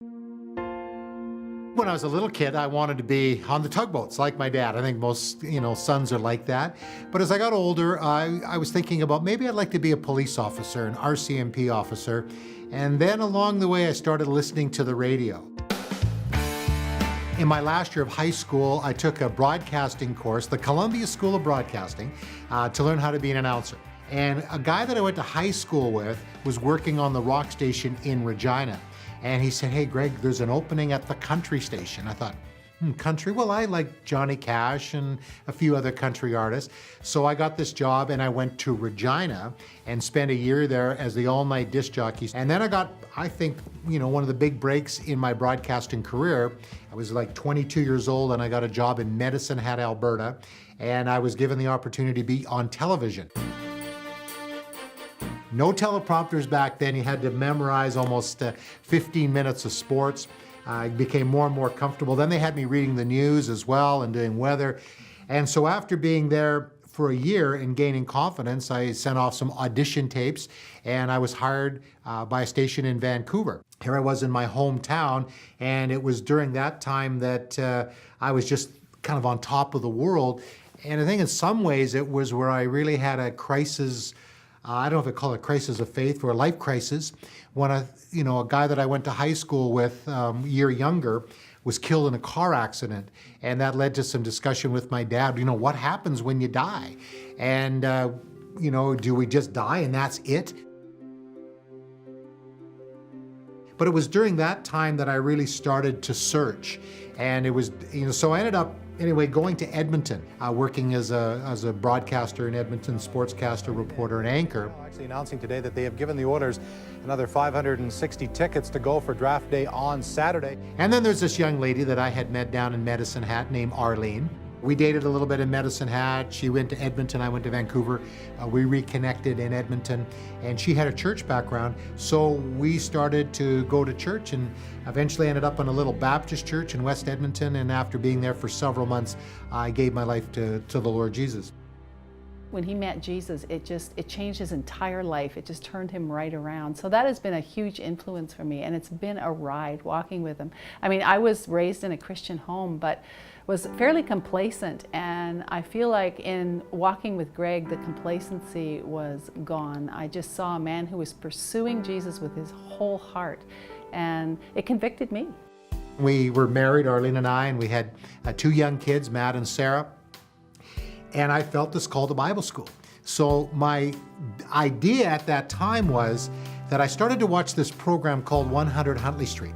When I was a little kid, I wanted to be on the tugboats like my dad. I think most, sons are like that. But as I got older, I was thinking about maybe I'd like to be a police officer, an RCMP officer. And then along the way, I started listening to the radio. In my last year of high school, I took a broadcasting course, the Columbia School of Broadcasting, to learn how to be an announcer. And a guy that I went to high school with was working on the rock station in Regina. And he said, "Hey, Greg, there's an opening at the country station." I thought, country? Well, I like Johnny Cash and a few other country artists. So I got this job and I went to Regina and spent a year there as the all-night disc jockey. And then I got, I think, one of the big breaks in my broadcasting career. I was like 22 years old and I got a job in Medicine Hat, Alberta. And I was given the opportunity to be on television. No teleprompters back then. You had to memorize almost 15 minutes of sports. I became more and more comfortable. Then they had me reading the news as well and doing weather. And so after being there for a year and gaining confidence, I sent off some audition tapes and I was hired by a station in Vancouver. Here I was in my hometown, and it was during that time that I was just kind of on top of the world. And I think in some ways it was where I really had a crisis. I don't know if I call it a crisis of faith or a life crisis, when a guy that I went to high school with a year younger was killed in a car accident. And that led to some discussion with my dad, what happens when you die? And, do we just die and that's it? But it was during that time that I really started to search. And it was, so I ended up going to Edmonton, working as a broadcaster in Edmonton, sportscaster, reporter, and anchor. Actually announcing today that they have given the Oilers another 560 tickets to go for draft day on Saturday. And then there's this young lady that I had met down in Medicine Hat named Arlene. We dated a little bit in Medicine Hat. She went to Edmonton, I went to Vancouver. We reconnected in Edmonton, and she had a church background, so we started to go to church and eventually ended up in a little Baptist church in West Edmonton, and after being there for several months, I gave my life to the Lord Jesus. When he met Jesus, it changed his entire life. It just turned him right around. So that has been a huge influence for me, and it's been a ride walking with him. I mean, I was raised in a Christian home, but was fairly complacent, and I feel like in walking with Greg, the complacency was gone. I just saw a man who was pursuing Jesus with his whole heart, and it convicted me. We were married, Arlene and I, and we had two young kids, Matt and Sarah. And I felt this call to Bible school. So my idea at that time was that I started to watch this program called 100 Huntley Street.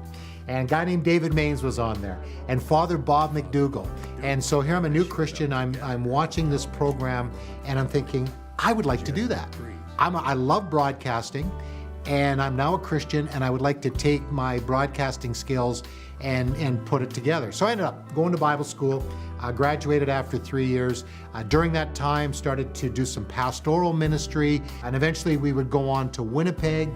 And a guy named David Maines was on there, and Father Bob McDougall. And so here I'm a new Christian, I'm watching this program, and I'm thinking, I would like to do that. I love broadcasting, and I'm now a Christian, and I would like to take my broadcasting skills and put it together. So I ended up going to Bible school, graduated after 3 years. During that time, started to do some pastoral ministry, and eventually we would go on to Winnipeg,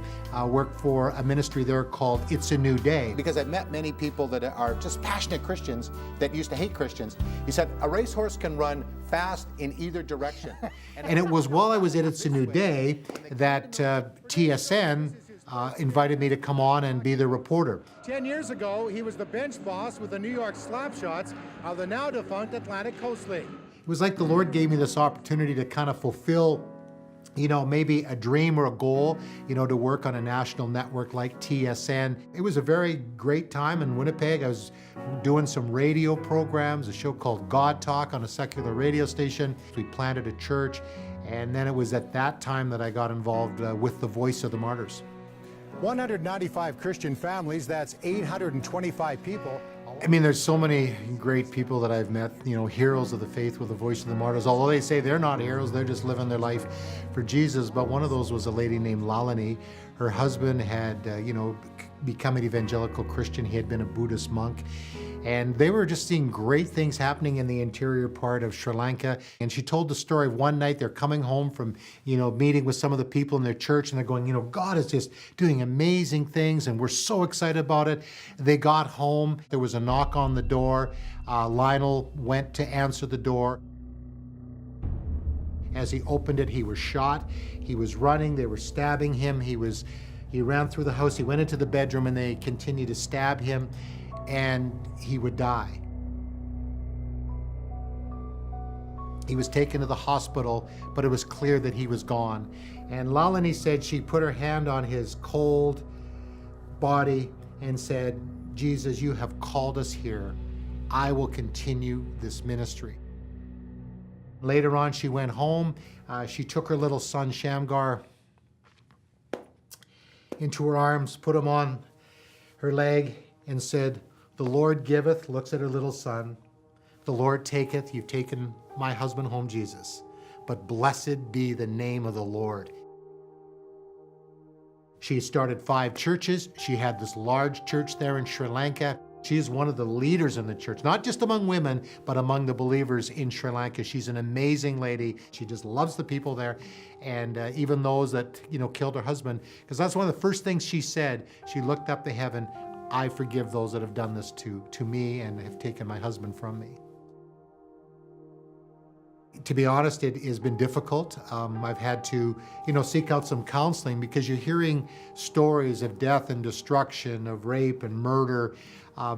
work for a ministry there called It's a New Day. Because I've met many people that are just passionate Christians that used to hate Christians. He said, a racehorse can run fast in either direction. And it was while I was at It's a New Day that TSN invited me to come on and be the reporter. 10 years ago, he was the bench boss with the New York Slapshots of the now defunct Atlantic Coast League. It was like the Lord gave me this opportunity to kind of fulfill, maybe a dream or a goal, to work on a national network like TSN. It was a very great time in Winnipeg. I was doing some radio programs, a show called God Talk on a secular radio station. We planted a church, and then it was at that time that I got involved with the Voice of the Martyrs. 195 Christian families, that's 825 people. I mean, there's so many great people that I've met, heroes of the faith with the Voice of the Martyrs. Although they say they're not heroes, they're just living their life for Jesus. But one of those was a lady named Lalani. Her husband had, become an evangelical Christian. He had been a Buddhist monk. And they were just seeing great things happening in the interior part of Sri Lanka. And she told the story of one night they're coming home from, meeting with some of the people in their church, and they're going, God is just doing amazing things, and we're so excited about it. They got home, there was a knock on the door. Lionel went to answer the door. As he opened it, he was shot. He was running, they were stabbing him. He was He ran through the house, he went into the bedroom, and they continued to stab him, and he would die. He was taken to the hospital, but it was clear that he was gone. And Lalani said she put her hand on his cold body and said, Jesus, you have called us here. I will continue this ministry. Later on, she went home. She took her little son, Shamgar, into her arms, put him on her leg, and said, the Lord giveth, looks at her little son. The Lord taketh, you've taken my husband home, Jesus. But blessed be the name of the Lord. She started 5 churches. She had this large church there in Sri Lanka. She is one of the leaders in the church, not just among women, but among the believers in Sri Lanka. She's an amazing lady. She just loves the people there. And even those that, killed her husband, because that's one of the first things she said. She looked up to heaven, I forgive those that have done this to me and have taken my husband from me. To be honest, it has been difficult. I've had to, seek out some counseling because you're hearing stories of death and destruction, of rape and murder,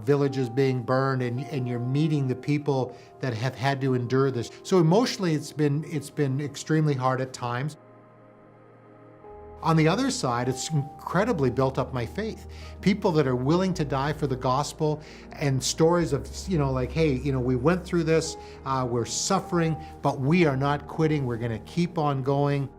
villages being burned, and you're meeting the people that have had to endure this. So emotionally, it's been extremely hard at times. On the other side, it's incredibly built up my faith. People that are willing to die for the gospel, and stories of, like, hey, we went through this, we're suffering, but we are not quitting. We're going to keep on going.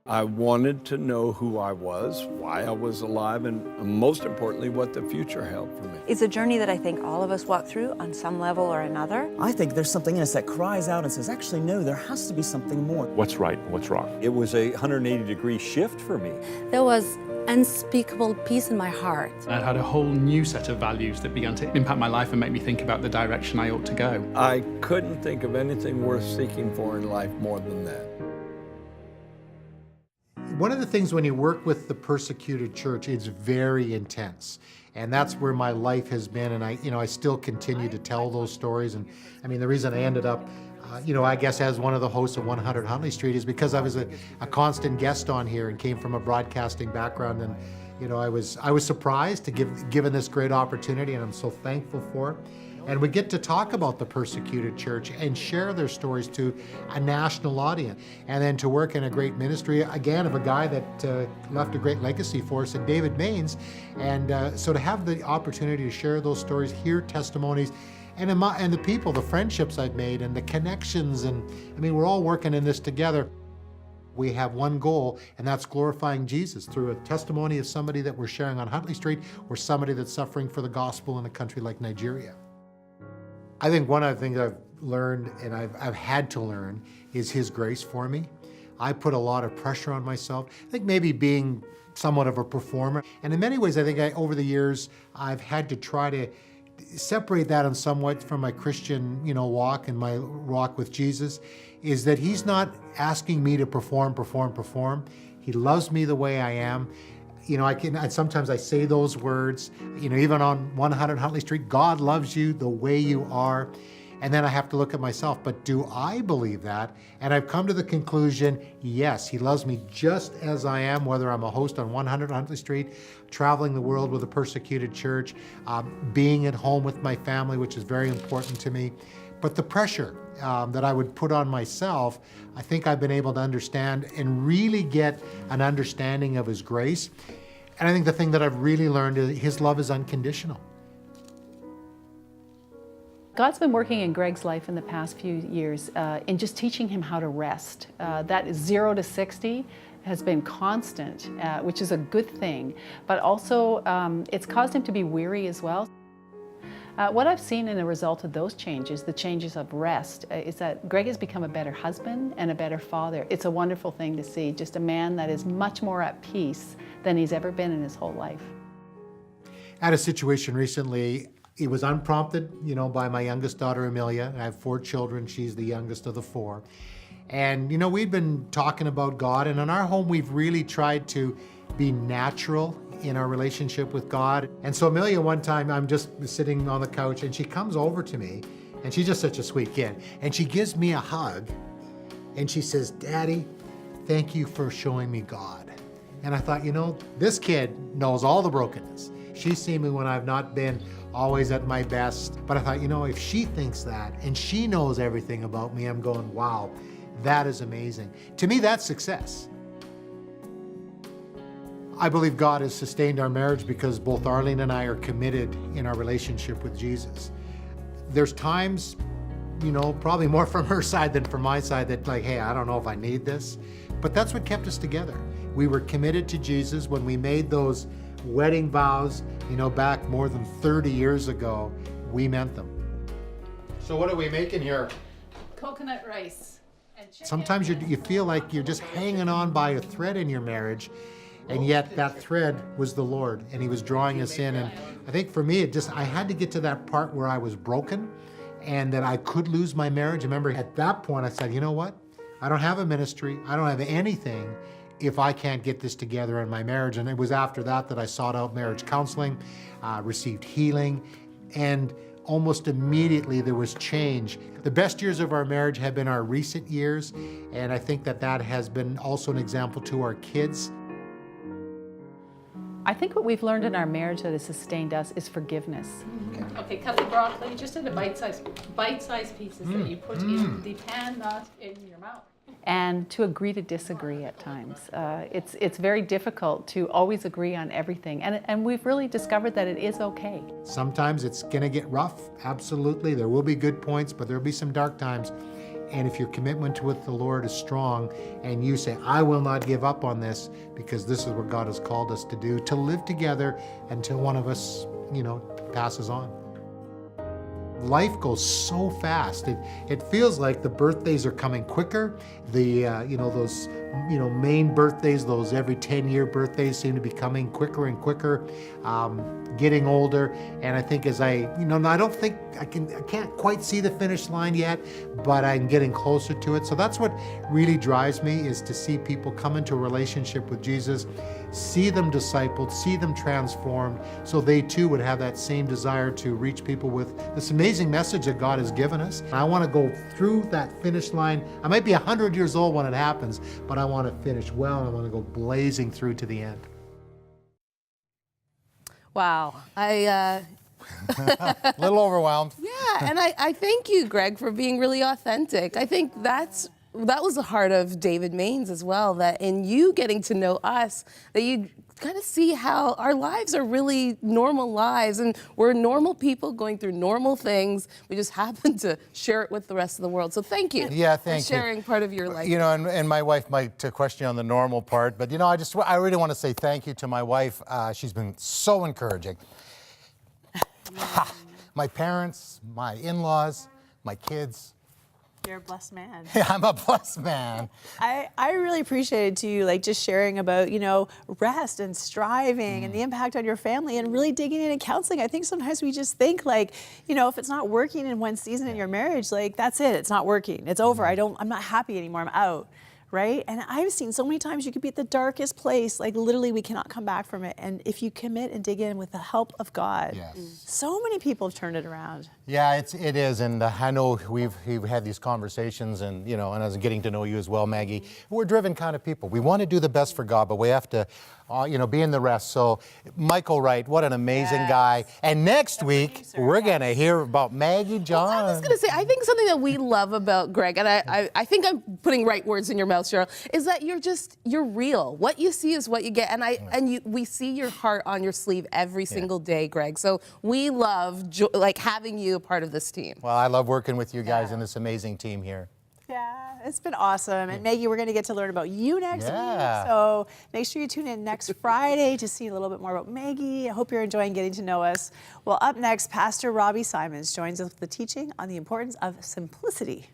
I wanted to know who I was, why I was alive, and most importantly, what the future held for me. It's a journey that I think all of us walk through on some level or another. I think there's something in us that cries out and says, actually, no, there has to be something more. What's right and what's wrong? It was a 180-degree shift for me. There was unspeakable peace in my heart. I had a whole new set of values that began to impact my life and make me think about the direction I ought to go. I couldn't think of anything worth seeking for in life more than that. One of the things when you work with the persecuted church, it's very intense. And that's where my life has been. And I still continue to tell those stories. And I mean, the reason I ended up, I guess as one of the hosts of 100 Huntley Street is because I was a constant guest on here and came from a broadcasting background. And, I was surprised to given this great opportunity, and I'm so thankful for it. And we get to talk about the persecuted church and share their stories to a national audience. And then to work in a great ministry, again, of a guy that left a great legacy for us, and David Maines. And so to have the opportunity to share those stories, hear testimonies, and the people, the friendships I've made, and the connections. And I mean, we're all working in this together. We have one goal, and that's glorifying Jesus through a testimony of somebody that we're sharing on Huntley Street, or somebody that's suffering for the gospel in a country like Nigeria. I think one of the things I've learned, and I've had to learn, is His grace for me. I put a lot of pressure on myself. I think maybe being somewhat of a performer. And in many ways, I think over the years, I've had to try to separate that in somewhat from my Christian, walk and my walk with Jesus, is that He's not asking me to perform. He loves me the way I am. Sometimes I say those words, even on 100 Huntley Street, God loves you the way you are. And then I have to look at myself, but do I believe that? And I've come to the conclusion, yes, He loves me just as I am, whether I'm a host on 100 Huntley Street, traveling the world with a persecuted church, being at home with my family, which is very important to me. But the pressure that I would put on myself, I think I've been able to understand and really get an understanding of His grace. And I think the thing that I've really learned is His love is unconditional. God's been working in Greg's life in the past few years in just teaching him how to rest. That 0 to 60 has been constant, which is a good thing, but also it's caused him to be weary as well. What I've seen in the result of those changes, the changes of rest, is that Greg has become a better husband and a better father. It's a wonderful thing to see, just a man that is much more at peace than he's ever been in his whole life. I had a situation recently. It was unprompted, by my youngest daughter, Amelia. I have 4 children. She's the youngest of the 4. And, we've been talking about God. And in our home, we've really tried to be natural in our relationship with God. And so Amelia, one time, I'm just sitting on the couch and she comes over to me, and she's just such a sweet kid. And she gives me a hug and she says, "Daddy, thank you for showing me God." And I thought, this kid knows all the brokenness. She's seen me when I've not been always at my best. But I thought, if she thinks that and she knows everything about me, I'm going, wow, that is amazing. To me, that's success. I believe God has sustained our marriage because both Arlene and I are committed in our relationship with Jesus. There's times, probably more from her side than from my side that hey, I don't know if I need this. But that's what kept us together. We were committed to Jesus when we made those wedding vows, back more than 30 years ago. We meant them. So what are we making here? Coconut rice and chicken. Sometimes you feel like you're just hanging on by a thread in your marriage, and yet that thread was the Lord, and He was drawing us in. And I think for me, I had to get to that part where I was broken and that I could lose my marriage. I remember at that point I said, you know what? I don't have a ministry. I don't have anything if I can't get this together in my marriage. And it was after that that I sought out marriage counseling, received healing, and almost immediately there was change. The best years of our marriage have been our recent years, and I think that has been also an example to our kids. I think what we've learned in our marriage that has sustained us is forgiveness. Okay, cut the broccoli just into bite-sized pieces that you put in the pan, not in your mouth. And to agree to disagree at times. It's very difficult to always agree on everything. And we've really discovered that it is okay. Sometimes it's gonna get rough, absolutely. There will be good points, but there'll be some dark times. And if your commitment with the Lord is strong and you say, I will not give up on this because this is what God has called us to do, to live together until one of us, passes on. Life goes so fast. It feels like the birthdays are coming quicker. Those main birthdays, those every 10-year birthdays seem to be coming quicker and quicker. Getting older, and I think as I don't think I can't quite see the finish line yet, but I'm getting closer to it. So that's what really drives me, is to see people come into a relationship with Jesus, see them discipled, see them transformed, so they too would have that same desire to reach people with this amazing message that God has given us. I want to go through that finish line. I might be 100 years old when it happens, but I want to finish well. I want to go blazing through to the end. Wow. A little overwhelmed. Yeah, and I thank you, Greg, for being really authentic. I think that was the heart of David Maines as well, that in you getting to know us, that you kind of see how our lives are really normal lives, and we're normal people going through normal things. We just happen to share it with the rest of the world. So thank you for sharing part of your life. And my wife might question on the normal part, but I really want to say thank you to my wife. She's been so encouraging. My parents, my in-laws, my kids. You're a blessed man. Yeah, I'm a blessed man. I really appreciated you, just sharing about, rest and striving and the impact on your family, and really digging into counseling. I think sometimes we just think if it's not working in one season in your marriage, that's it. It's not working. It's over. I'm not happy anymore. I'm out. Right? And I've seen so many times you could be at the darkest place, literally we cannot come back from it. And if you commit and dig in with the help of God, so many people have turned it around. Yeah, it is. And I know we've had these conversations, and and I was getting to know you as well, Maggie. We're driven kind of people. We want to do the best for God, but we have to be in the rest. So Michael Wright, what an amazing guy. And next week, we're going to hear about Maggie John. Well, I was going to say, I think something that we love about Greg, and I think I'm putting right words in your mouth, Cheryl, is that you're real. What you see is what you get. And we see your heart on your sleeve every single day, Greg. So we love having you a part of this team. Well, I love working with you guys and this amazing team here. Yeah, it's been awesome. And Maggie, we're going to get to learn about you next week. So make sure you tune in next Friday to see a little bit more about Maggie. I hope you're enjoying getting to know us. Well, up next, Pastor Robbie Simons joins us with the teaching on the importance of simplicity.